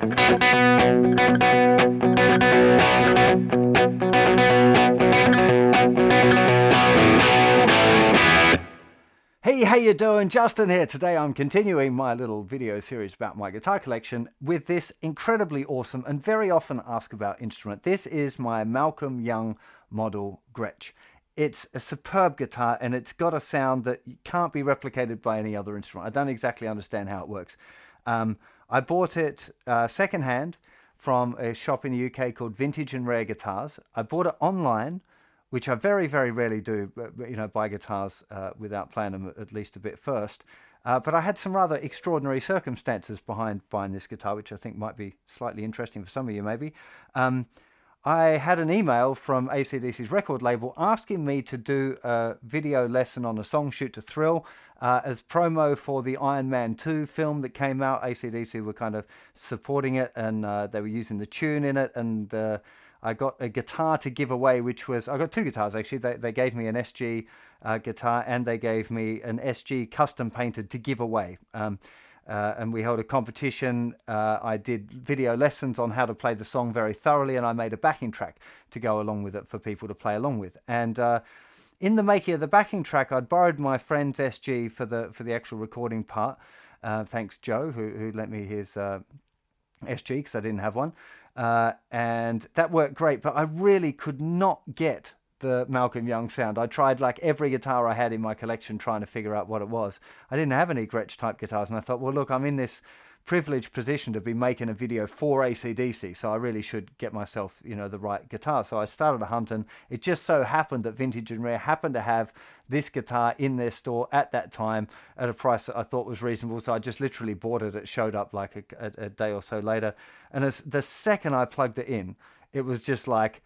Hey, how you doing? Justin here. Today I'm continuing my little video series about my guitar collection with this incredibly awesome and very often asked about instrument. This is my Malcolm Young model Gretsch. It's a superb guitar and it's got a sound that can't be replicated by any other instrument. I don't exactly understand how it works. I bought it secondhand from a shop in the UK called Vintage and Rare Guitars. I bought it online, which I very, very rarely do, buy guitars without playing them at least a bit first. But I had some rather extraordinary circumstances behind buying this guitar, which I think might be slightly interesting for some of you maybe. I had an email from AC/DC's record label asking me to do a video lesson on a song, Shoot to Thrill, as promo for the Iron Man 2 film that came out. AC/DC were kind of supporting it, and they were using the tune in it, and I got a guitar to give away, which was, I got two guitars actually. They gave me an SG guitar and they gave me an SG custom painted to give away. And we held a competition. I did video lessons on how to play the song very thoroughly, and I made a backing track to go along with it for people to play along with. And in the making of the backing track, I'd borrowed my friend's SG for the actual recording part. Thanks, Joe, who lent me his SG because I didn't have one. And that worked great, but I really could not get the Malcolm Young sound. I tried like every guitar I had in my collection trying to figure out what it was. I didn't have any Gretsch type guitars, and I thought, well, look, I'm in this privileged position to be making a video for AC/DC, so I really should get myself, the right guitar. So I started hunting. It just so happened that Vintage and Rare happened to have this guitar in their store at that time at a price that I thought was reasonable. So I just literally bought it. It showed up like a day or so later. And as the second I plugged it in, it was just like,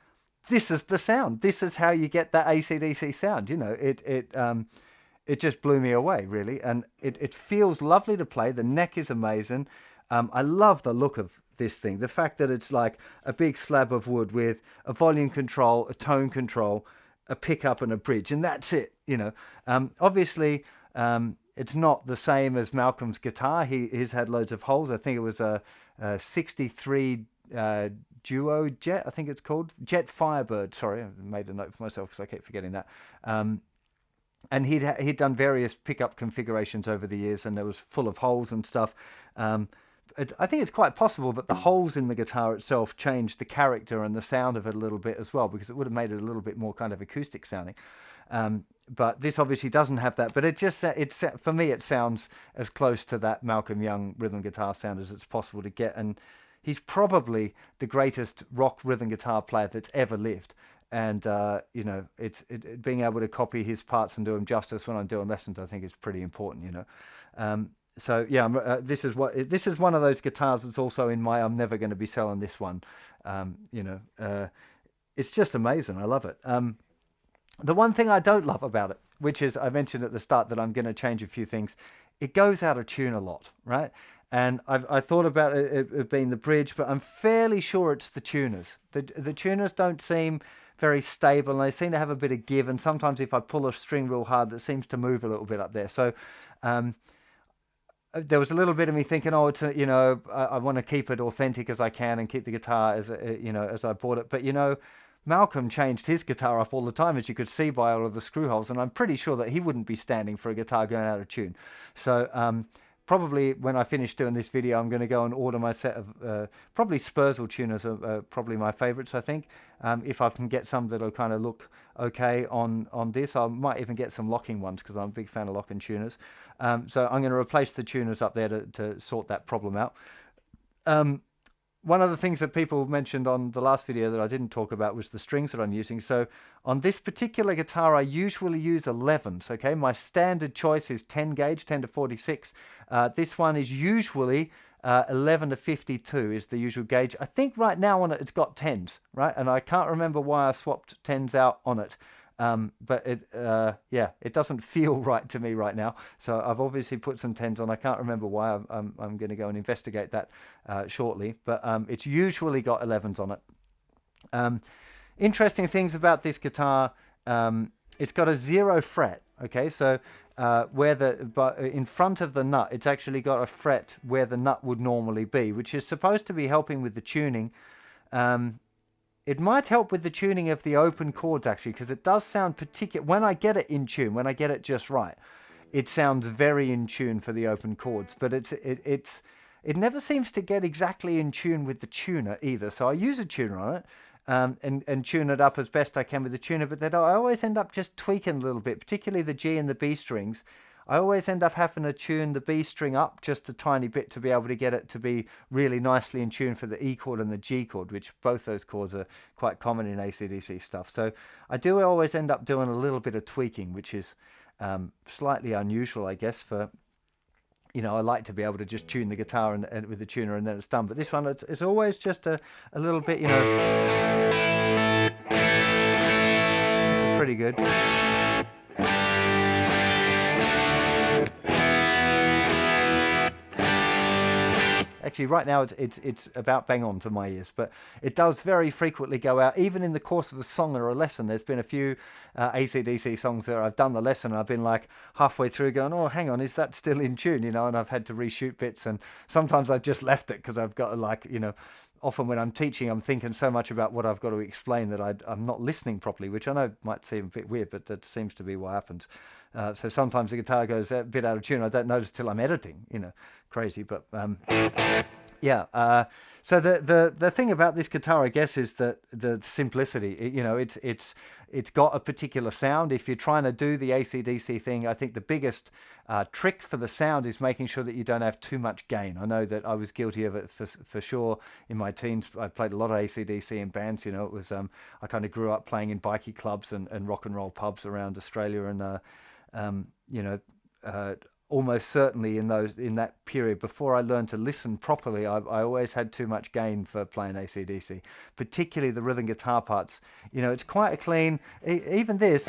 this is the sound. This is how you get that AC/DC sound. It just blew me away, really. And it feels lovely to play. The neck is amazing. I love the look of this thing. The fact that it's like a big slab of wood with a volume control, a tone control, a pickup and a bridge, and that's it. Obviously, it's not the same as Malcolm's guitar. He's had loads of holes. I think it was a 63 Duo Jet, I think it's called. Jet Firebird, sorry, I made a note for myself because I keep forgetting that. And he'd done various pickup configurations over the years, and it was full of holes and stuff. I think it's quite possible that the holes in the guitar itself changed the character and the sound of it a little bit as well, because it would have made it a little bit more kind of acoustic sounding. But this obviously doesn't have that. But for me, it sounds as close to that Malcolm Young rhythm guitar sound as it's possible to get. And he's probably the greatest rock rhythm guitar player that's ever lived. And, being able to copy his parts and do them justice when I'm doing lessons, I think is pretty important, So, yeah, this is one of those guitars that's also in my I'm never going to be selling this one. It's just amazing. I love it. The one thing I don't love about it, which is I mentioned at the start that I'm going to change a few things, it goes out of tune a lot, right? And I thought about it being the bridge, but I'm fairly sure it's the tuners. The tuners don't seem very stable, and they seem to have a bit of give. And sometimes if I pull a string real hard, it seems to move a little bit up there. So there was a little bit of me thinking, oh, I want to keep it authentic as I can and keep the guitar as I bought it. But Malcolm changed his guitar up all the time, as you could see by all of the screw holes, and I'm pretty sure that he wouldn't be standing for a guitar going out of tune. So probably when I finish doing this video, I'm going to go and order my set of probably Spurzl tuners are probably my favorites, I think. If I can get some that'll kind of look okay on this, I might even get some locking ones because I'm a big fan of locking tuners. So I'm going to replace the tuners up there to sort that problem out. One of the things that people mentioned on the last video that I didn't talk about was the strings that I'm using. So on this particular guitar, I usually use 11s, okay? My standard choice is 10 gauge, 10 to 46. This one is usually 11 to 52 is the usual gauge. I think right now on it, it's got 10s, right? And I can't remember why I swapped 10s out on it. But it doesn't feel right to me right now. So I've obviously put some 10s on. I can't remember why. I'm going to go and investigate that shortly. But it's usually got 11s on it. Interesting things about this guitar. It's got a 0 fret. Okay, so but in front of the nut, it's actually got a fret where the nut would normally be, which is supposed to be helping with the tuning. It might help with the tuning of the open chords, actually, because it does sound particular. When I get it in tune, when I get it just right, it sounds very in tune for the open chords. But it never seems to get exactly in tune with the tuner either. So I use a tuner on it. And tune it up as best I can with the tuner, but then I always end up just tweaking a little bit, particularly the G and the B strings. I always end up having to tune the B string up just a tiny bit to be able to get it to be really nicely in tune for the E chord and the G chord, which both those chords are quite common in AC/DC stuff. So I do always end up doing a little bit of tweaking, which is slightly unusual, I guess, for... I like to be able to just tune the guitar and with the tuner and then it's done. But this one, it's always just a little bit, This is pretty good. Actually, right now it's about bang on to my ears, but it does very frequently go out, even in the course of a song or a lesson. There's been a few AC/DC songs that I've done the lesson, and I've been like halfway through going, oh, hang on, is that still in tune? And I've had to reshoot bits, and sometimes I've just left it because I've got to often when I'm teaching, I'm thinking so much about what I've got to explain that I'm not listening properly, which I know might seem a bit weird, but that seems to be what happens. So sometimes the guitar goes a bit out of tune. I don't notice till I'm editing, crazy. But yeah. So the thing about this guitar, I guess, is that the simplicity. It's got a particular sound. If you're trying to do the AC/DC thing, I think the biggest trick for the sound is making sure that you don't have too much gain. I know that I was guilty of it for sure in my teens. I played a lot of AC/DC in bands. It was I kind of grew up playing in bikie clubs and rock and roll pubs around Australia, and almost certainly in that period before I learned to listen properly, I always had too much gain for playing AC/DC, particularly the rhythm guitar parts. It's quite a clean. Even this,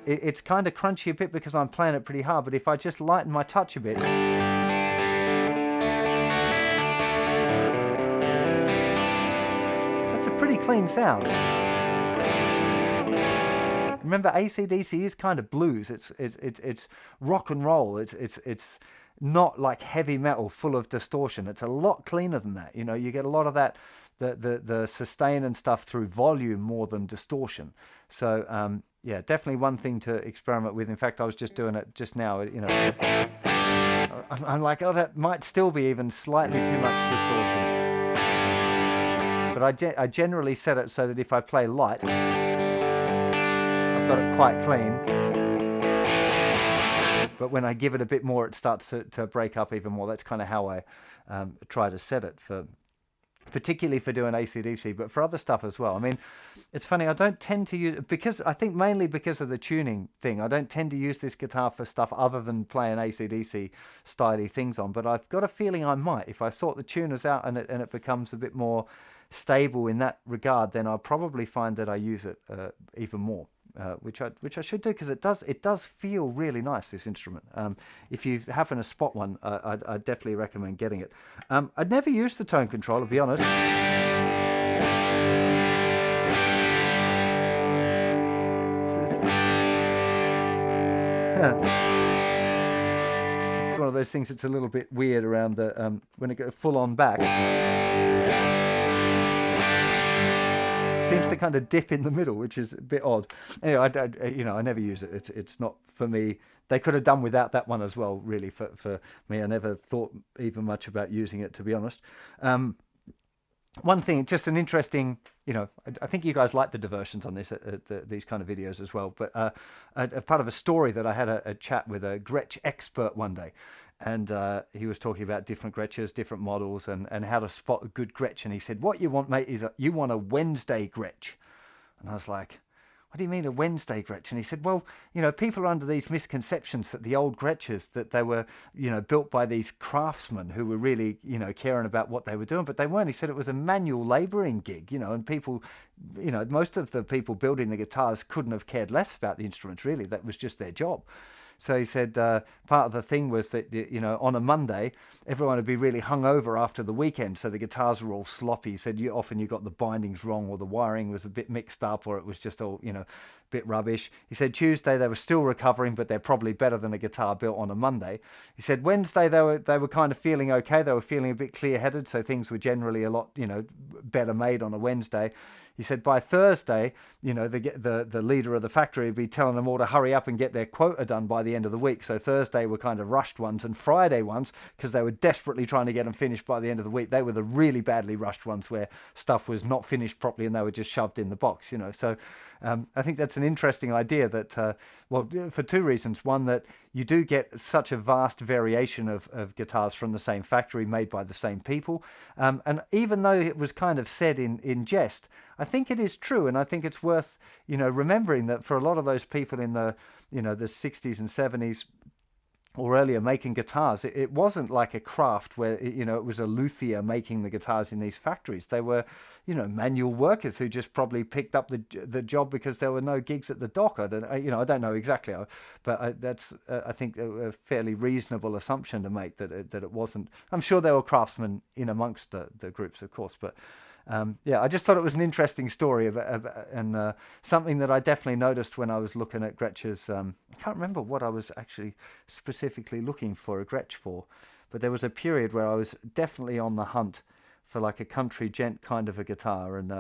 it's kind of crunchy a bit because I'm playing it pretty hard. But if I just lighten my touch a bit, that's a pretty clean sound. Remember, AC/DC is kind of blues. It's rock and roll. It's not like heavy metal full of distortion. It's a lot cleaner than that. You get a lot of that, the sustain and stuff through volume more than distortion. So yeah, definitely one thing to experiment with. In fact, I was just doing it just now. I'm like, oh, that might still be even slightly too much distortion. But I generally set it so that if I play light, got it quite clean, but when I give it a bit more, it starts to break up even more. That's kind of how I try to set it, particularly for doing AC/DC, but for other stuff as well. I mean, it's funny, I don't tend to use, mainly because of the tuning thing, I don't tend to use this guitar for stuff other than playing AC/DC styley things on, but I've got a feeling I might. If I sort the tuners out and it becomes a bit more stable in that regard, then I'll probably find that I use it even more. Which I should do, because it does feel really nice, this instrument. If you happen to spot one, I'd definitely recommend getting it. I'd never used the tone control, to be honest. It's one of those things that's a little bit weird around the when it goes full on back. Seems to kind of dip in the middle, which is a bit odd. Anyway, I never use it. It's not for me. They could have done without that one as well, really, for me. I never thought even much about using it, to be honest. One thing, just an interesting, I think you guys like the diversions on this, these kind of videos as well, but a part of a story that I had a chat with a Gretsch expert one day. And he was talking about different Gretsches, different models, and how to spot a good Gretsch. And he said, what you want, mate, is you want a Wednesday Gretsch. And I was like, what do you mean a Wednesday Gretsch? And he said, well, people are under these misconceptions that the old Gretsches, that they were, built by these craftsmen who were really, caring about what they were doing, but they weren't. He said it was a manual labouring gig, and people, most of the people building the guitars couldn't have cared less about the instruments, really. That was just their job. So he said part of the thing was that, you know, on a Monday, everyone would be really hungover after the weekend, so the guitars were all sloppy. He said often you got the bindings wrong, or the wiring was a bit mixed up, or it was just all, you know, a bit rubbish. He said Tuesday they were still recovering, but they're probably better than a guitar built on a Monday. He said Wednesday they were kind of feeling okay. They were feeling a bit clear-headed, so things were generally a lot, you know, better made on a Wednesday. He said by Thursday, you know, the leader of the factory would be telling them all to hurry up and get their quota done by the end of the week. So Thursday were kind of rushed ones, and Friday ones, because they were desperately trying to get them finished by the end of the week, they were the really badly rushed ones where stuff was not finished properly and they were just shoved in the box, you know. So I think that's an interesting idea that, well, for two reasons. One, that you do get such a vast variation of guitars from the same factory made by the same people. And even though it was kind of said in jest, I think it is true. And I think it's worth, you know, remembering that for a lot of those people in the, you know, the 60s and 70s, or earlier, making guitars, it wasn't like a craft where, you know, it was a luthier making the guitars in these factories. They were, you know, manual workers who just probably picked up the job because there were no gigs at the dock. I don't know exactly, but that's I think a fairly reasonable assumption to make, that it wasn't. I'm sure there were craftsmen in amongst the groups, of course, but. Yeah, I just thought it was an interesting story and something that I definitely noticed when I was looking at Gretsch's. I can't remember what I was actually specifically looking for a Gretsch for, but there was a period where I was definitely on the hunt for like a country gent kind of a guitar, and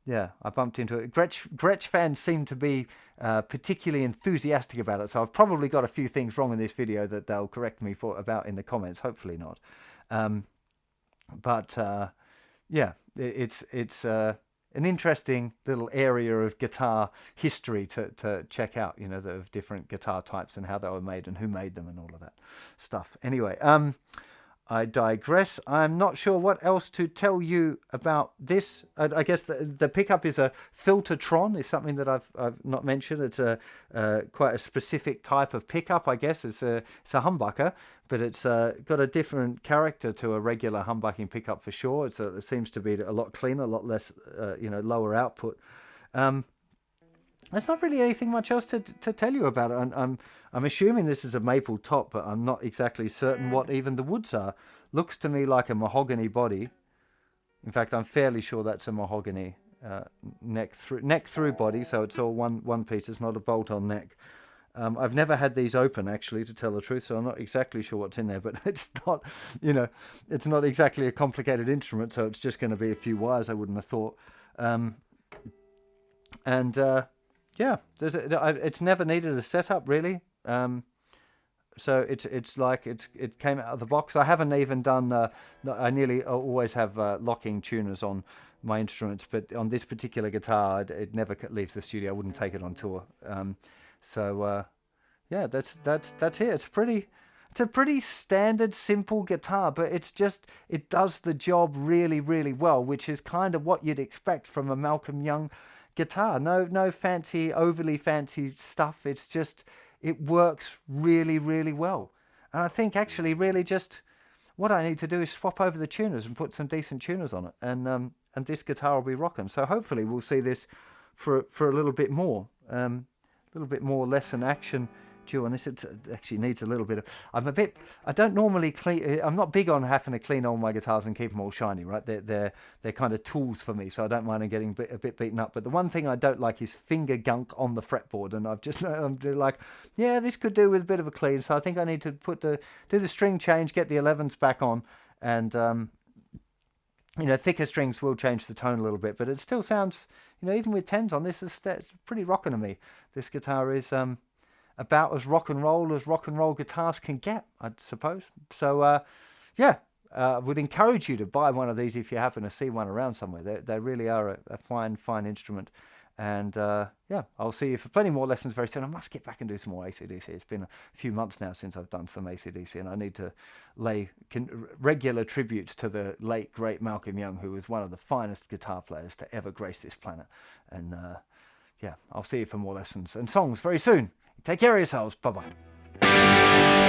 yeah, I bumped into it. Gretsch fans seem to be particularly enthusiastic about it, so I've probably got a few things wrong in this video that they'll correct me about in the comments. Hopefully not, but. Yeah, it's an interesting little area of guitar history to check out, you know, of different guitar types and how they were made and who made them and all of that stuff. Anyway, I digress. I'm not sure what else to tell you about this. I guess the pickup is a Filtertron, is something that I've not mentioned. It's quite a specific type of pickup, I guess. It's a humbucker, but it's got a different character to a regular humbucking pickup for sure. It seems to be a lot cleaner, a lot less, you know, lower output. There's not really anything much else to tell you about it. I'm assuming this is a maple top, but I'm not exactly certain what even the woods are. Looks to me like a mahogany body. In fact, I'm fairly sure that's a mahogany neck through body, so it's all one piece. It's not a bolt-on neck. I've never had these open, actually, to tell the truth, so I'm not exactly sure what's in there, but it's not, you know, it's not exactly a complicated instrument, so it's just going to be a few wires, I wouldn't have thought. Yeah, it's never needed a setup, really. So it's like it came out of the box. I haven't even done. I nearly always have locking tuners on my instruments, but on this particular guitar, it never leaves the studio. I wouldn't take it on tour. Yeah, that's it. It's a pretty standard, simple guitar, but it does the job really, really well, which is kind of what you'd expect from a Malcolm Young guitar. No fancy, overly fancy stuff. It's just, it works really, really well. And I think actually really just what I need to do is swap over the tuners and put some decent tuners on it, and this guitar will be rocking. So hopefully we'll see this for a little bit more, lesson action due on this. It actually needs a little bit of, I don't normally clean, I'm not big on having to clean all my guitars and keep them all shiny, right? They're kind of tools for me, so I don't mind them getting a bit beaten up. But the one thing I don't like is finger gunk on the fretboard, and I'm like, yeah, this could do with a bit of a clean. So I think I need to do the string change, get the 11s back on, and you know, thicker strings will change the tone a little bit, but it still sounds, you know, even with 10s on this, it's pretty rocking to me. This guitar is about as rock and roll guitars can get, I suppose. So yeah, I would encourage you to buy one of these if you happen to see one around somewhere. They really are a fine instrument. And yeah, I'll see you for plenty more lessons very soon. I must get back and do some more AC/DC. It's been a few months now since I've done some AC/DC, and I need to lay regular tributes to the late, great Malcolm Young, who was one of the finest guitar players to ever grace this planet. And yeah, I'll see you for more lessons and songs very soon. Take care of yourselves. Bye-bye.